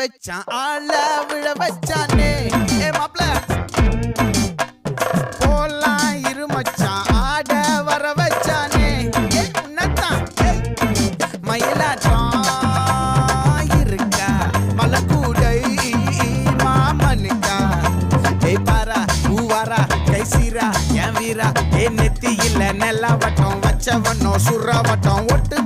வச்சான் ஆள விழ வச்சானே ஏ மாப்ள போலாம் இரு மச்சான் ஆட வர வச்சானே ஏ உன்னத்தான் மயிலாட்டம் இருக்கா மலக்கூடை மாமனுக்கா ஏய் பாரா பூவாரா கைசீரா என் வீரா ஏ நெத்தி இல்ல நெல்லா வட்டம் வச்சவனோ சுறா வட்டம் ஒட்டு